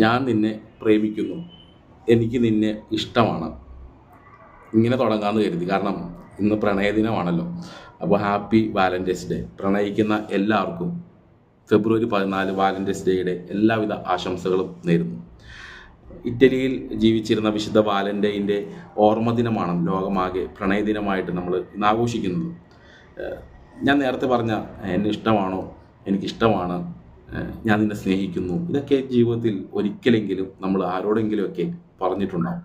ഞാൻ നിന്നെ പ്രേമിക്കുന്നു, എനിക്ക് നിന്നെ ഇഷ്ടമാണ്. ഇങ്ങനെ തുടങ്ങാമെന്ന് കരുതി. കാരണം ഇന്ന് പ്രണയദിനമാണല്ലോ. അപ്പോൾ ഹാപ്പി വാലൻറ്റൈൻസ് ഡേ. പ്രണയിക്കുന്ന എല്ലാവർക്കും ഫെബ്രുവരി 14 വാലൻറ്റൈൻസ് ഡേയുടെ എല്ലാവിധ ആശംസകളും നേരുന്നു. ഇറ്റലിയിൽ ജീവിച്ചിരുന്ന വിശുദ്ധ വാലൻ്റൈൻ്റെ ഓർമ്മ ദിനമാണ് ലോകമാകെ പ്രണയദിനമായിട്ട് നമ്മൾ ഇന്ന് ആഘോഷിക്കുന്നത്. ഞാൻ നേരത്തെ പറഞ്ഞ എന്നെ ഇഷ്ടമാണോ, എനിക്കിഷ്ടമാണ്, ഞാൻ നിന്നെ സ്നേഹിക്കുന്നു, ഇതൊക്കെ ജീവിതത്തിൽ ഒരിക്കലെങ്കിലും നമ്മൾ ആരോടെങ്കിലുമൊക്കെ പറഞ്ഞിട്ടുണ്ടാവും.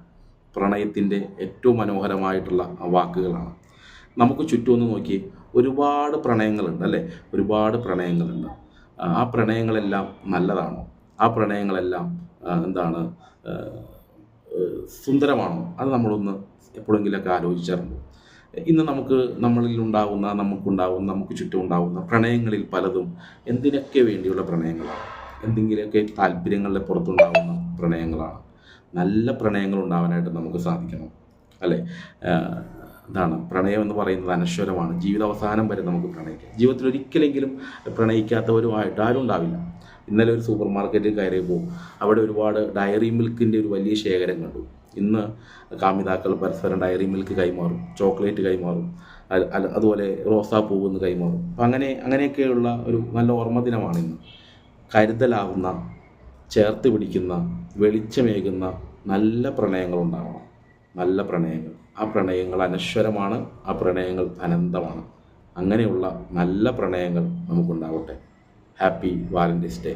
പ്രണയത്തിൻ്റെ ഏറ്റവും മനോഹരമായിട്ടുള്ള വാക്കുകളാണ്. നമുക്ക് ചുറ്റുമൊന്ന് നോക്കി ഒരുപാട് പ്രണയങ്ങളുണ്ട് അല്ലേ? ഒരുപാട് പ്രണയങ്ങളുണ്ട്. ആ പ്രണയങ്ങളെല്ലാം നല്ലതാണോ? ആ പ്രണയങ്ങളെല്ലാം എന്താണ് സുന്ദരമാണോ? അത് നമ്മളൊന്ന് എപ്പോഴെങ്കിലുമൊക്കെ ആലോചിച്ചാറുണ്ട്. ഇന്ന് നമുക്ക് ചുറ്റും ഉണ്ടാകുന്ന പ്രണയങ്ങളിൽ പലതും എന്തിനൊക്കെ വേണ്ടിയുള്ള പ്രണയങ്ങളാണ്? എന്തെങ്കിലുമൊക്കെ താല്പര്യങ്ങളുടെ പുറത്തുണ്ടാകുന്ന പ്രണയങ്ങളാണ്. നല്ല പ്രണയങ്ങൾ ഉണ്ടാവാനായിട്ട് നമുക്ക് സാധിക്കണം അല്ലേ? ഇതാണ് പ്രണയം എന്ന് പറയുന്നത്. അനശ്വരമാണ്. ജീവിതാവസാനം വരെ നമുക്ക് പ്രണയിക്കാം. ജീവിതത്തിൽ ഒരിക്കലെങ്കിലും പ്രണയിക്കാത്തവരുമായിട്ട് ആരും ഉണ്ടാവില്ല. ഇന്നലെ ഒരു സൂപ്പർ മാർക്കറ്റിൽ കയറിയപ്പോൾ അവിടെ ഒരുപാട് ഡയറി മിൽക്കിൻ്റെ ഒരു വലിയ ശേഖരം കണ്ടു. ഇന്ന് കാമിതാക്കൾ പരസ്പരം ഡയറി മിൽക്ക് കൈമാറും, ചോക്ലേറ്റ് കൈമാറും, അതുപോലെ റോസാപ്പൂവെന്ന് കൈമാറും. അപ്പം അങ്ങനെയൊക്കെയുള്ള ഒരു നല്ല ഓർമ്മ ദിനമാണ് ഇന്ന്. കരുതലാവുന്ന, ചേർത്ത് പിടിക്കുന്ന, വെളിച്ചമേകുന്ന നല്ല പ്രണയങ്ങൾ ഉണ്ടാവണം. നല്ല പ്രണയങ്ങൾ. ആ പ്രണയങ്ങൾ അനശ്വരമാണ്. ആ പ്രണയങ്ങൾ അനന്തമാണ്. അങ്ങനെയുള്ള നല്ല പ്രണയങ്ങൾ നമുക്കുണ്ടാവട്ടെ. Happy valentine's day.